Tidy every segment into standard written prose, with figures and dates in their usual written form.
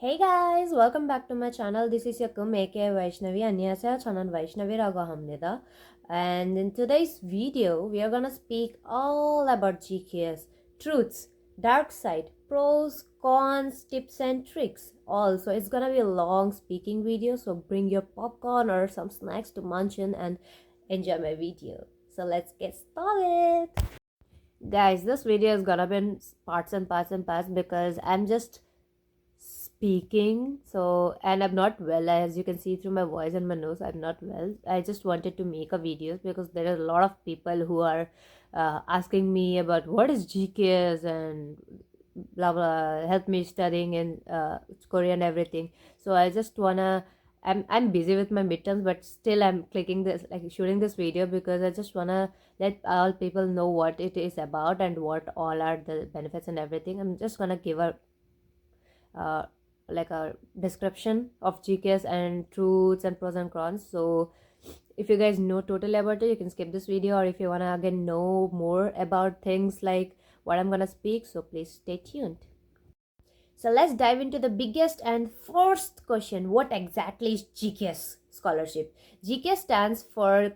Hey guys, welcome back to my channel. This is your Kum aka Vaishnavi. 안녕하세요. 저는 Vaishnavi라고 합니다. And in today's video, we are gonna speak all about GKS, truths, dark side, pros, cons, tips and tricks. Also, it's gonna be a long speaking video, so bring your popcorn or some snacks to munch in and enjoy my video. So let's get started. Guys, this video is gonna be in parts and parts and parts because I'm just speaking, so, and I'm not well, as you can see through my voice and my nose. I'm not well. I just wanted to make a videos because there are a lot of people who are asking me about what is GKS and blah blah, help me studying in Korean everything. So I just wanna, I'm busy with my midterms, but still I'm clicking this, like shooting this video, because I just wanna let all people know what it is about and what all are the benefits and everything. I'm just gonna give a uh, like a description of GKS and truths and pros and cons. So if you guys know totally about it, you can skip this video, or if you want to again know more about things like what I'm gonna speak, so please stay tuned. So let's dive into the biggest and first question. What exactly is GKS scholarship? GKS stands for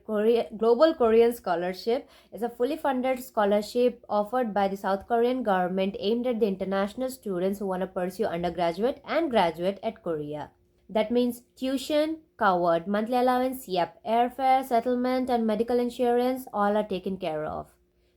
Global Korean Scholarship. It's a fully funded scholarship offered by the South Korean government aimed at the international students who want to pursue undergraduate and graduate at Korea. That means tuition covered, monthly allowance, yep, airfare, settlement and medical insurance all are taken care of.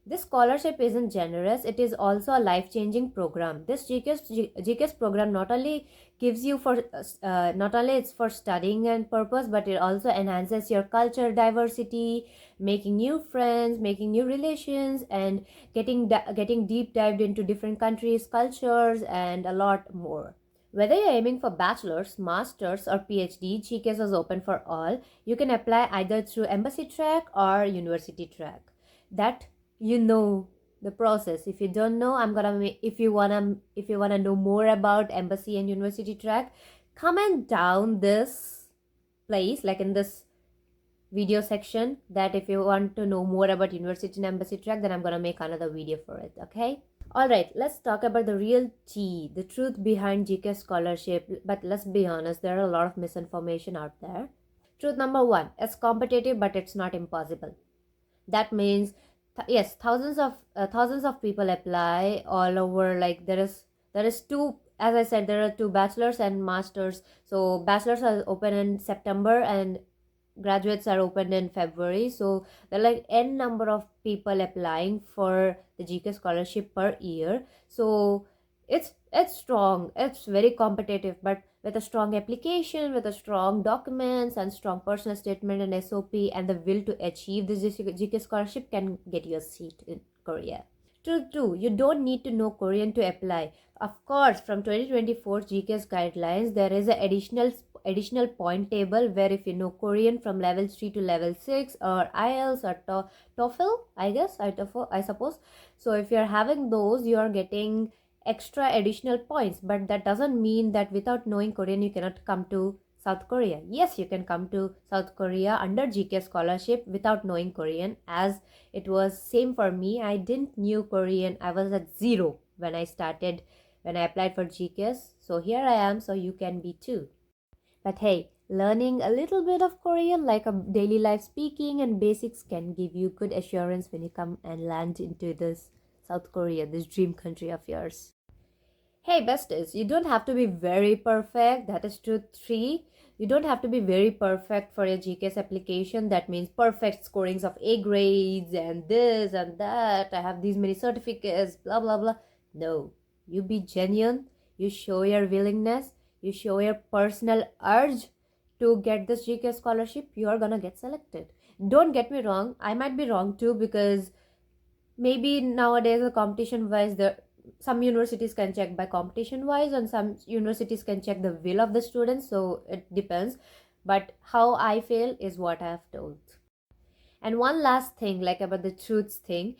This scholarship isn't generous, it is also a life-changing program. This GKS program not only gives you for not only it's for studying and purpose, but it also enhances your culture diversity, making new friends, making new relations, and getting deep dived into different countries, cultures, and a lot more. Whether you're aiming for bachelor's, master's, or PhD, GKS is open for all. You can apply either through embassy track or university track. That you know the process. If you don't know, I'm gonna make, if you wanna know more about embassy and university track, comment down this place, like in this video section, that if you want to know more about university and embassy track, then I'm gonna make another video for it. Okay, all right, let's talk about the real tea, the truth behind GK scholarship. But let's be honest, there are a lot of misinformation out there. Truth number one, it's competitive, but it's not impossible. That means yes, thousands of people apply all over. Like there is two, as I said, there are two bachelors and masters. So bachelors are open in September and graduates are opened in February. So there are like n number of people applying for the GK scholarship per year. So it's strong, it's very competitive, but with a strong application, with a strong documents and strong personal statement and SOP and the will to achieve this GK scholarship can get you a seat in Korea. True, you don't need to know Korean to apply. Of course, from 2024 GKS guidelines, there is an additional point table where if you know Korean from level 3 to level 6, or IELTS or TOEFL, I suppose. So if you're having those, you are getting extra additional points, but that doesn't mean that without knowing Korean you cannot come to South Korea. Yes, you can come to South Korea under GK scholarship without knowing Korean, as it was same for me. I didn't knew Korean. I was at zero when I applied for GKS. So here I am, so you can be too. But hey, learning a little bit of Korean, like a daily life speaking and basics, can give you good assurance when you come and land into this South Korea, this dream country of yours. Hey besties, you don't have to be very perfect. That is truth 3. You don't have to be very perfect for your GKS application. That means perfect scorings of A grades and this and that. I have these many certificates, blah blah blah. No, you be genuine. You show your willingness. You show your personal urge to get this GKS scholarship. You are gonna get selected. Don't get me wrong. I might be wrong too, because maybe nowadays the competition wise, some universities can check by competition wise and some universities can check the will of the students, so it depends. But how I feel is what I have told. And one last thing, like about the truths thing,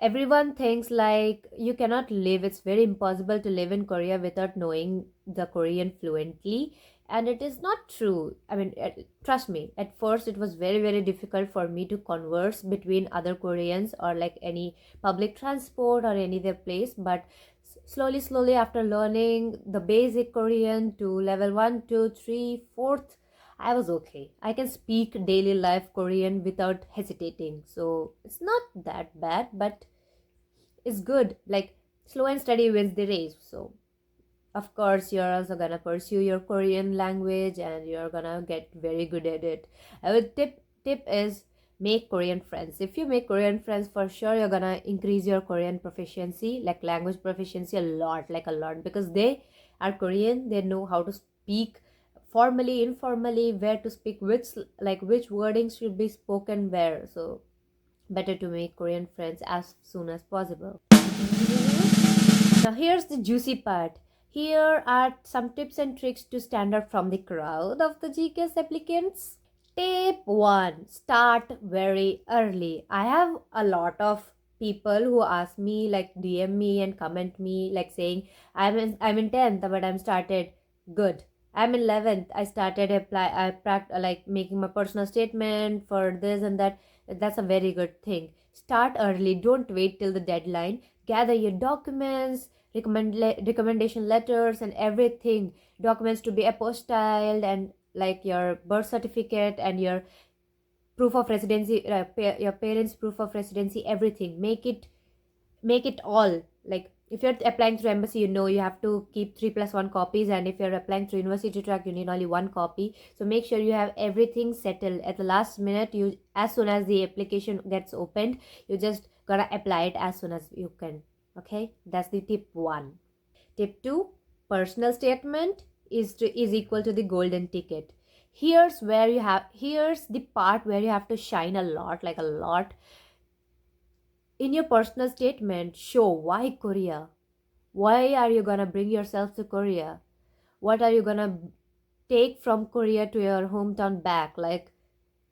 everyone thinks like you cannot live, it's very impossible to live in Korea without knowing the Korean fluently, and it is not true. I mean, trust me, at first it was very difficult for me to converse between other Koreans or like any public transport or any other place, but Slowly after learning the basic Korean to level 1, 2, 3, 4th, I was okay. I can speak daily life Korean without hesitating. So it's not that bad, but it's good. Like slow and steady wins the race. So of course you're also gonna pursue your Korean language and you're gonna get very good at it. I would tip is make Korean friends. If you make Korean friends, for sure you're gonna increase your Korean proficiency, like language proficiency, a lot, like a lot, because they are Korean. They know how to speak formally, informally, where to speak, which wordings should be spoken where. So better to make Korean friends as soon as possible. Now, here's the juicy part. Here are some tips and tricks to stand out from the crowd of the GKS applicants. Tip 1, start very early. I have a lot of people who ask me, like DM me and comment me, like saying, I'm in 10th, but I'm started good. I'm in 11th. I started like making my personal statement for this and that. That's a very good thing. Start early. Don't wait till the deadline. Gather your documents, recommendation letters, and everything. Documents to be apostilled, and like your birth certificate and your proof of residency, your parents' proof of residency, everything. Make it all. Like if you're applying through embassy, you have to keep 3+1 copies, and if you're applying through university track, you need only one copy. So make sure you have everything settled at the last minute. You, as soon as the application gets opened, you just gotta apply it as soon as you can. Okay, that's the tip 1. Tip 2, personal statement is equal to the golden ticket. Here's the part where you have to shine a lot, like a lot. In your personal statement, show why Korea. Why are you gonna bring yourself to Korea? What are you gonna take from Korea to your hometown back? Like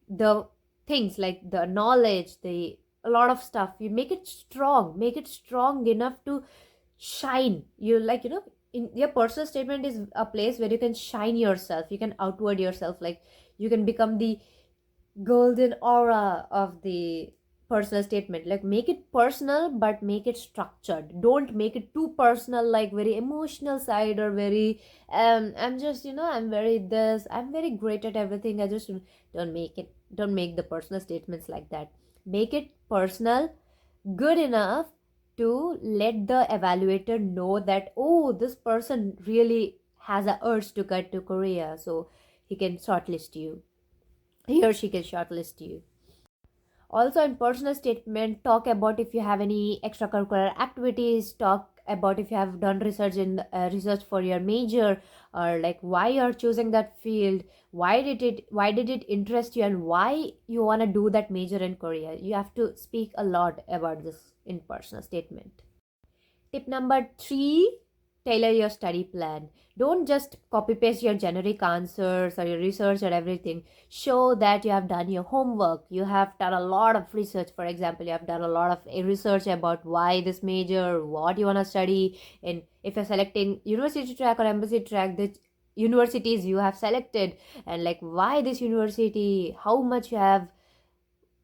the things, like the knowledge, a lot of stuff. You make it strong enough to shine. In your personal statement is a place where you can shine yourself. You can outward yourself. Like you can become the golden aura of the personal statement. Like make it personal, but make it structured. Don't make it too personal, like very emotional side, or very I'm just I'm very this, I'm very great at everything. I just don't make the personal statements like that. Make it personal, good enough to let the evaluator know that, oh, this person really has a urge to get to Korea, so he can shortlist you, he or she can shortlist you. Also, in personal statement, talk about if you have any extracurricular activities. Talk about if you have done research for your major, or like why you're choosing that field. Why did it interest you, and why you want to do that major in Korea. You have to speak a lot about this in personal statement. Tip number 3, tailor your study plan. Don't just copy paste your generic answers or your research or everything. Show that you have done your homework. You have done a lot of research. For example, you have done a lot of research about why this major, what you want to study. And if you're selecting university track or embassy track, the universities you have selected, and like why this university, how much you have,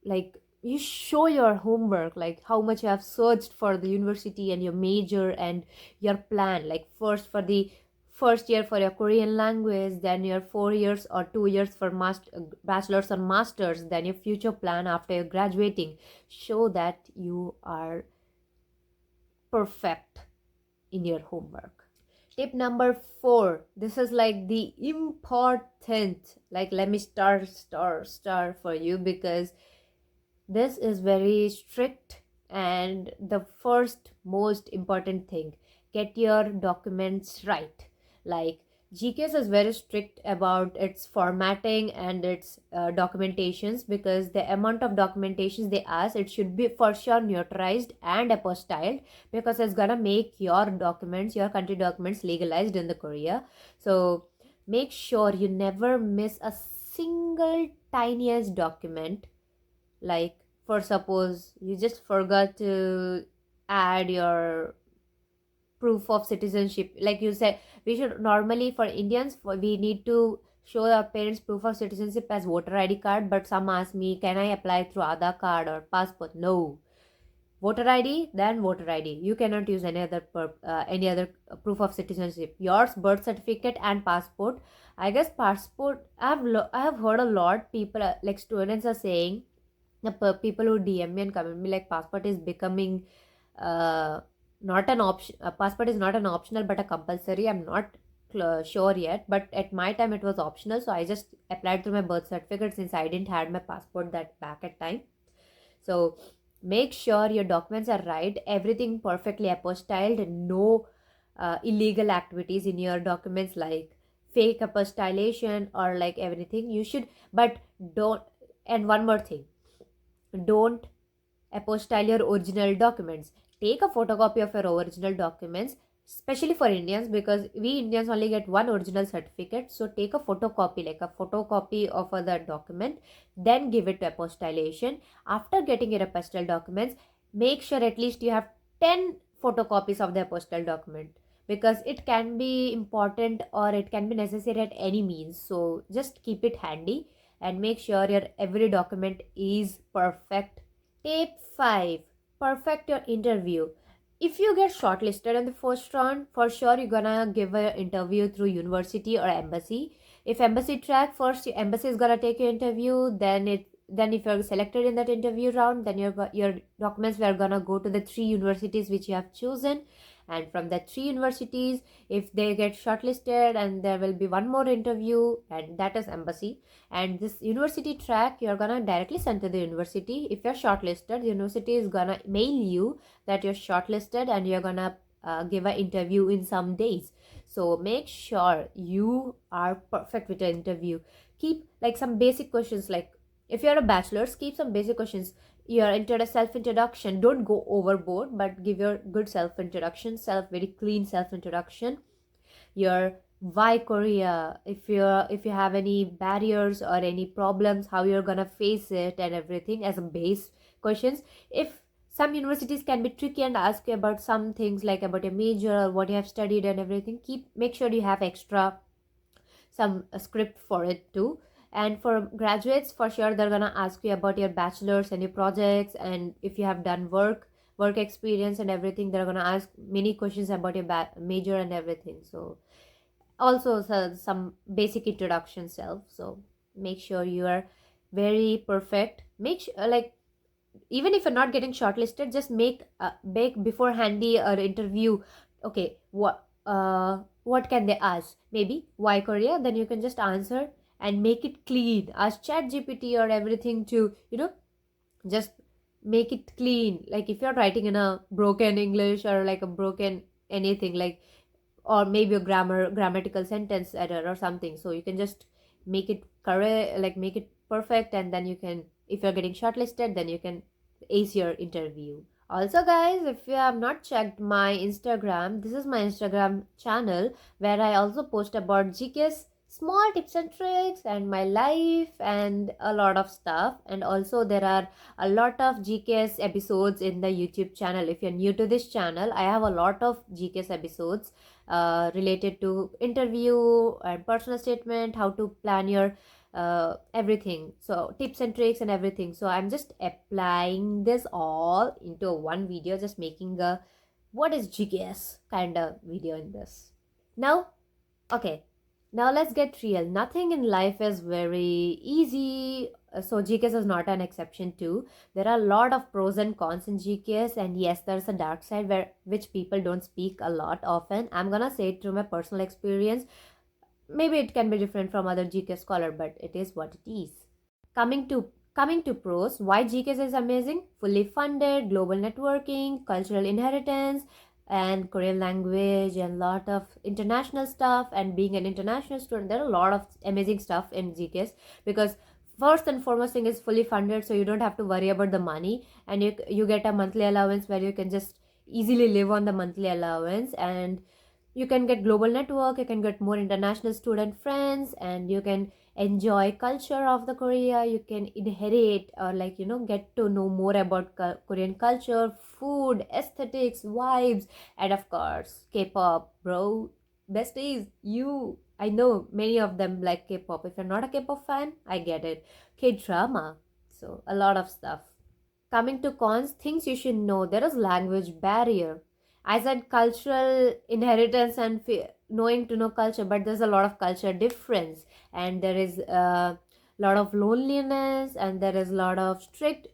like you show your homework, like how much you have searched for the university and your major and your plan. Like first, for the first year for your Korean language, then your 4 years or 2 years for bachelor's or master's, then your future plan after you're graduating. Show that you are perfect in your homework. Tip number 4, this is like the important, like let me star for you, because this is very strict and the first most important thing. Get your documents right. Like GKS is very strict about its formatting and its documentations, because the amount of documentations they ask, it should be for sure notarized and apostilled, because it's gonna make your documents, your country documents, legalized in the Korea. So make sure you never miss a single tiniest document. Like for suppose you just forgot to add your proof of citizenship, like you said, we should normally, for Indians, we need to show our parents proof of citizenship as voter ID card, but some ask me, can I apply through Aadhaar card or passport? No, voter ID, then voter ID. You cannot use any other proof of citizenship. Yours, birth certificate and passport. I guess passport. I have heard a lot people like students are saying the people who DM me and comment me like passport is becoming uh, not an option. Passport is not an optional but a compulsory. I'm not sure yet, but at my time it was optional, so I just applied through my birth certificate since I didn't had my passport that back at time. So make sure your documents are right, everything perfectly apostilled, no illegal activities in your documents like fake apostillation or like everything. You should, but don't. And one more thing, don't apostille your original documents. Take a photocopy of your original documents, especially for Indians, because we Indians only get one original certificate. So take a photocopy, like a photocopy of the document, then give it to apostillation. After getting your apostille documents, make sure at least you have 10 photocopies of the apostille document, because it can be important or it can be necessary at any means. So just keep it handy and make sure your every document is perfect. Tip 5. Perfect your interview. If you get shortlisted in the first round, for sure you're gonna give an interview through university or embassy. If embassy track, first embassy is gonna take your interview, then if you're selected in that interview round, then your documents were gonna go to the 3 universities which you have chosen, and from the 3 universities, if they get shortlisted, and there will be one more interview, and that is embassy. And this university track you're gonna directly send to the university. If you're shortlisted, the university is gonna mail you that you're shortlisted and you're gonna give an interview in some days. So make sure you are perfect with the interview. Keep like some basic questions, like if you're a bachelor's, keep some basic questions. Your self introduction, don't go overboard, but give your good self introduction, very clean self introduction. Your why Korea, if you have any barriers or any problems, how you're gonna face it and everything as a base questions. If some universities can be tricky and ask you about some things like about your major or what you have studied and everything, make sure you have extra some script for it too. And for graduates, for sure they're gonna ask you about your bachelor's and your projects, and if you have done work experience and everything, they're gonna ask many questions about your major and everything. So also some basic introduction self. So make sure you are very perfect. Make sure like even if you're not getting shortlisted, just make beforehandy or interview. Okay, what can they ask? Maybe why Korea, then you can just answer and make it clean. Ask chat gpt or everything to just make it clean. Like if you're writing in a broken english or like a broken anything, like, or maybe a grammatical sentence error or something, so you can just make it correct, like make it perfect, and then you can, if you're getting shortlisted, then you can ace your interview. Also guys, if you have not checked my Instagram, this is my Instagram channel where I also post about GKs, small tips and tricks, and my life and a lot of stuff. And also there are a lot of GKs episodes in the YouTube channel. If you're new to this channel, I have a lot of GKs episodes related to interview and personal statement, how to plan your everything, so tips and tricks and everything. So I'm just applying this all into one video, just making a what is GKS kind of video in this. Now, okay, now let's get real. Nothing in life is very easy, so GKS is not an exception too. There are a lot of pros and cons in GKS, and yes, there's a dark side which people don't speak a lot often. I'm gonna say it through my personal experience. Maybe it can be different from other GK scholar, but it is what it is. Coming to pros, why GKS is amazing: fully funded, global networking, cultural inheritance, and Korean language, and lot of international stuff. And being an international student, there are a lot of amazing stuff in GKS, because first and foremost thing is fully funded, so you don't have to worry about the money, and you get a monthly allowance where you can just easily live on the monthly allowance. And you can get global network, you can get more international student friends, and you can enjoy culture of the Korea. You can inherit or like get to know more about Korean culture, food, aesthetics, vibes, and of course K-pop, bro. Besties, I know many of them like K-pop. If you're not a K-pop fan, I get it. K-drama, so a lot of stuff. Coming to cons, things you should know. There is language barrier. I said cultural inheritance and knowing to know culture, but there's a lot of culture difference, and there is a lot of loneliness, and there is a lot of strict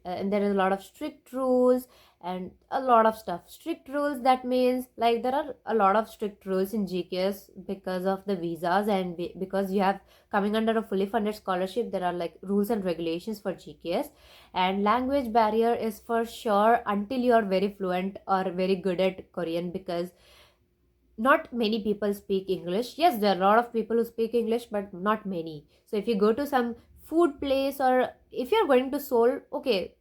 rules, and a lot of stuff. Strict rules, that means like there are a lot of strict rules in GKS because of the visas, and because you have coming under a fully funded scholarship, there are like rules and regulations for GKS. And language barrier is for sure until you are very fluent or very good at Korean, because not many people speak English. Yes, there are a lot of people who speak English, but not many. So if you go to some food place, or if you're going to Seoul, okay,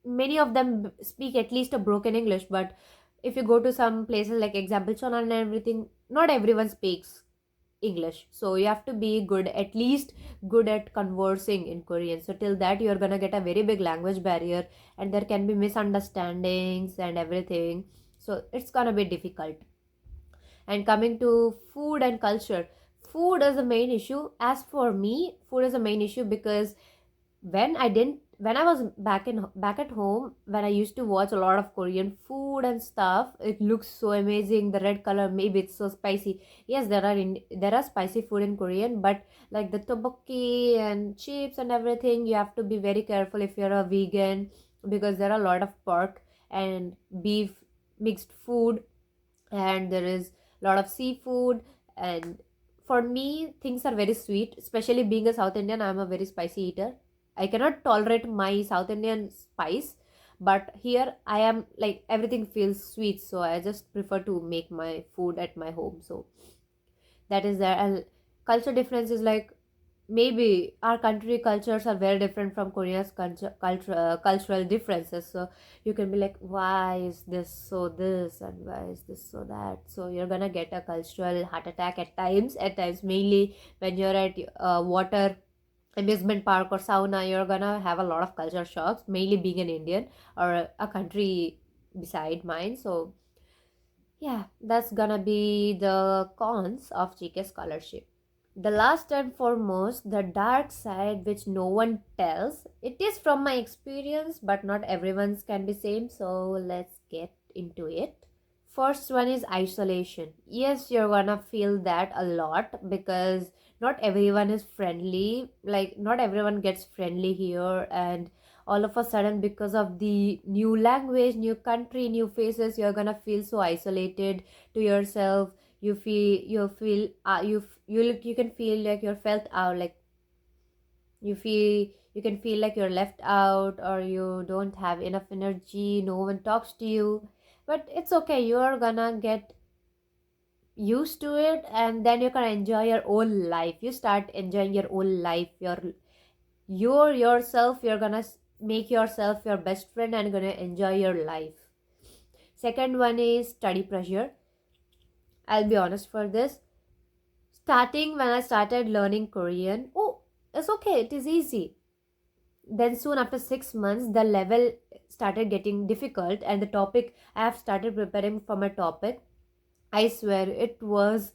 many of them speak at least a broken English. But if you go to some places like example Chonan and everything, not everyone speaks English. So you have to be good, at least good at conversing in Korean. So till that you're gonna get a very big language barrier, and there can be misunderstandings and everything. So it's gonna be difficult. And coming to food and culture, food is the main issue. As for me, food is the main issue because when I was back at home, when I used to watch a lot of Korean food and stuff, it looks so amazing. The red color, maybe it's so spicy. Yes, there are spicy food in Korean, but like the tteokbokki and chips and everything, you have to be very careful if you're a vegan, because there are a lot of pork and beef mixed food, and there is a lot of seafood. And for me, things are very sweet, especially being a South Indian. I'm a very spicy eater. I cannot tolerate my South Indian spice, but here I am like everything feels sweet, so I just prefer to make my food at my home. So that is there. And culture difference is like, maybe our country cultures are very different from Korea's cultural differences. So you can be like, why is this so this, and why is this so that? So you're gonna get a cultural heart attack at times, mainly when you're at water amusement park or sauna. You're gonna have a lot of culture shocks, mainly being an Indian or a country beside mine. So yeah, that's gonna be the cons of GK scholarship. The last and foremost, the dark side which no one tells. It is from my experience, but not everyone's can be same. So let's get into it. First one is isolation. Yes, you're gonna feel that a lot because not everyone is friendly. Like, not everyone gets friendly here, and all of a sudden, because of the new language, new country, new faces, you're gonna feel so isolated to yourself. You can feel like you're felt out, like you can feel like you're left out, or you don't have enough energy, no one talks to you. But it's okay, you're gonna get used to it, and then you're gonna enjoy your own life. You start enjoying your own life, your yourself. You're gonna make yourself your best friend and gonna enjoy your life. Second one is study pressure. I'll be honest for this. Starting when I started learning Korean, oh, it's okay, it is easy. Then soon after 6 months, the level started getting difficult, and the topic, I have started preparing for my topic. I swear it was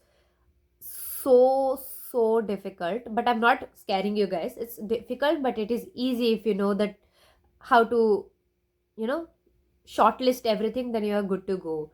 so difficult, but I'm not scaring you guys. It's difficult, but it is easy if you know that how to, you know, shortlist everything, then you're good to go.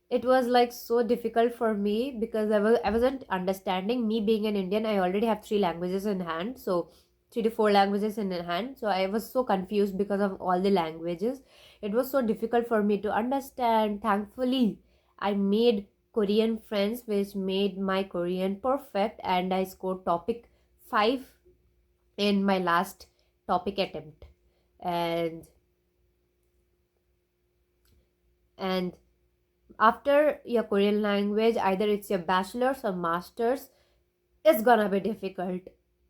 It was like so difficult for me because I wasn't understanding. Me being an Indian, I already have three languages in hand, so 3 to 4 languages in hand. So I was so confused because of all the languages. It was so difficult for me to understand. Thankfully, I made Korean friends, which made my Korean perfect, and I scored topic 5 in my last topic attempt. And after your Korean language, either it's your bachelor's or master's, it's gonna be difficult.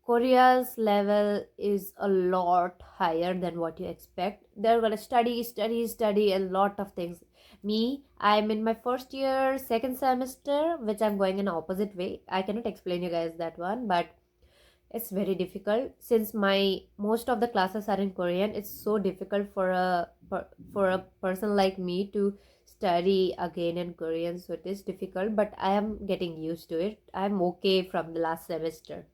Korea's level is a lot higher than what you expect. They're gonna study a lot of things. Me, I'm in my first year, second semester, which I'm going in opposite way. I cannot explain you guys that one, but it's very difficult since my most of the classes are in Korean. It's so difficult for a person like me to study again in Korean. So it is difficult, but I am getting used to it. I'm okay from the last semester.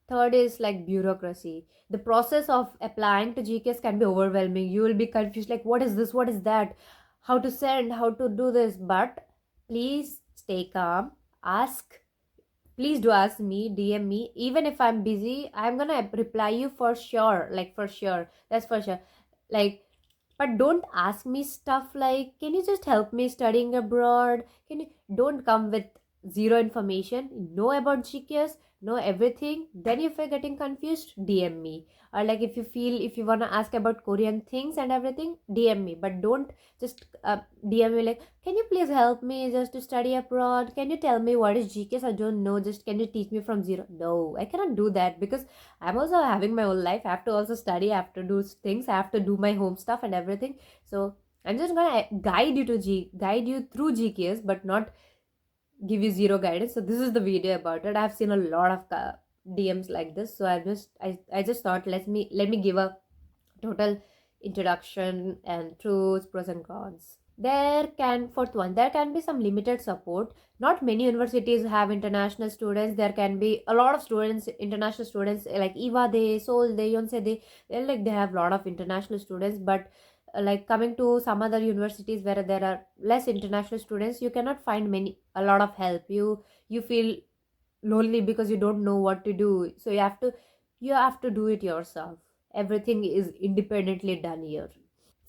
Third is like bureaucracy. The process of applying to GKS can be overwhelming. You will be confused like, what is this? What is that? How to send? How to do this? But please stay calm. Ask. Please do ask me, DM me. Even if I'm busy, I'm gonna reply you for sure. Like, for sure. That's for sure. Like, but don't ask me stuff like, can you just help me studying abroad? Can you don't come with zero information? Know about GKS, know everything. Then if you're getting confused, DM me. Or like if you feel, if you wanna ask about Korean things and everything, DM me. But don't just DM me like, can you please help me just to study abroad? Can you tell me what is GKS? I don't know. Just can you teach me from zero? No, I cannot do that because I'm also having my own life. I have to also study. I have to do things. I have to do my home stuff and everything. So I'm just gonna guide you through GKS, but not give you zero guidance. So this is the video about it. I've seen a lot of DMs like this. So I just thought let me give a total introduction and truths, pros and cons. Fourth one, there can be some limited support. Not many universities have international students. There can be a lot of students, international students like Eva de, Seoul de, Yonsei de. They have a lot of international students, but like coming to some other universities where there are less international students, you cannot find a lot of help. You feel lonely because you don't know what to do, so you have to do it yourself. Everything is independently done here.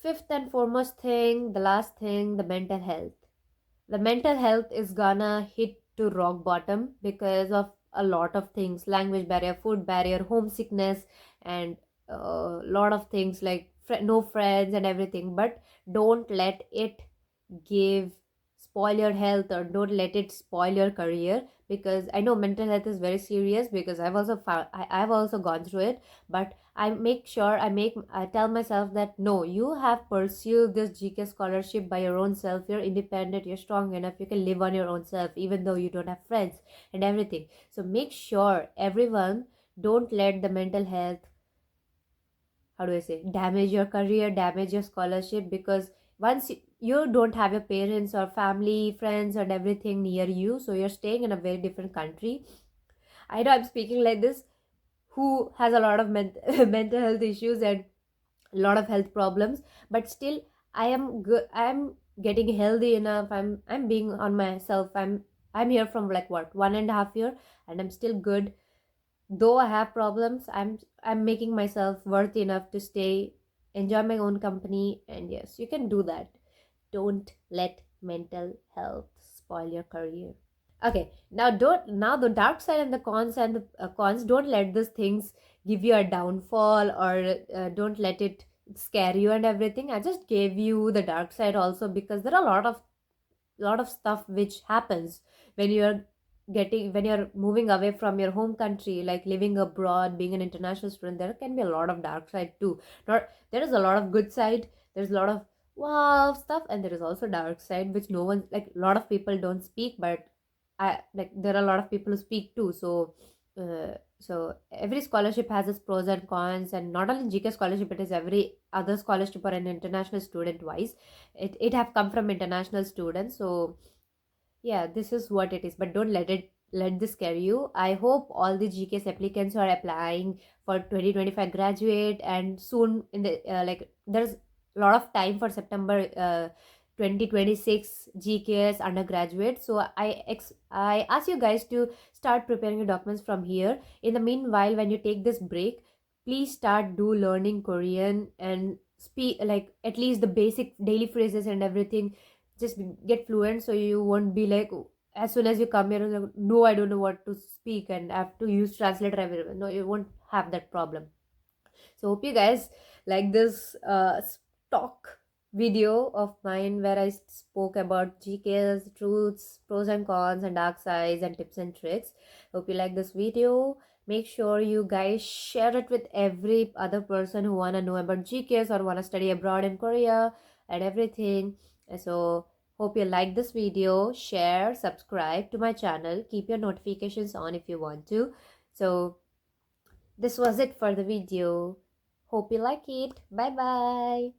Fifth and foremost thing, the last thing, the mental health. The mental health is gonna hit to rock bottom because of a lot of things: language barrier, food barrier, homesickness, and a lot of things like no friends and everything. But don't let it give spoil your health, or don't let it spoil your career, because I know mental health is very serious, because I've also gone through it. But I make sure I tell myself that no, you have pursued this GK scholarship by your own self. You're independent, you're strong enough, you can live on your own self even though you don't have friends and everything. So make sure everyone, don't let the mental health, how do I say, damage your career, damage your scholarship. Because once you don't have your parents or family, friends and everything near you, so you're staying in a very different country. I know I'm speaking like this, who has a lot of mental health issues and a lot of health problems, but still I am good. I'm getting healthy enough. I'm being on myself. I'm here from like what, 1.5 year, and I'm still good. Though I have problems, I'm making myself worthy enough to stay, enjoy my own company. And yes, you can do that. Don't let mental health spoil your career. Okay, now the dark side and the cons, and the cons, don't let these things give you a downfall, or don't let it scare you and everything. I just gave you the dark side also, because there are a lot of stuff which happens when you're moving away from your home country, like living abroad, being an international student. There can be a lot of dark side too. Not There is a lot of good side, there's a lot of wow stuff, and there is also dark side which no one, like a lot of people don't speak. But I like there are a lot of people who speak too. So every scholarship has its pros and cons, and not only GK scholarship, it is every other scholarship or an international student wise. It have come from international students. So yeah, this is what it is. But don't let this scare you. I hope all the GKS applicants who are applying for 2025 graduate, and soon in the like there's a lot of time for September 2026 GKS undergraduate. So I ask you guys to start preparing your documents from here. In the meanwhile, when you take this break, please start do learning Korean and speak like at least the basic daily phrases and everything. Just get fluent, so you won't be like, as soon as you come here, like, no, I don't know what to speak and I have to use translator everywhere. No, you won't have that problem. So hope you guys like this stock video of mine where I spoke about GK's truths, pros and cons, and dark sides, and tips and tricks. Hope you like this video. Make sure you guys share it with every other person who wanna know about GKs or wanna study abroad in Korea and everything. So hope you like this video. Share, subscribe to my channel, keep your notifications on if you want to. So this was it for the video. Hope you like it. Bye bye.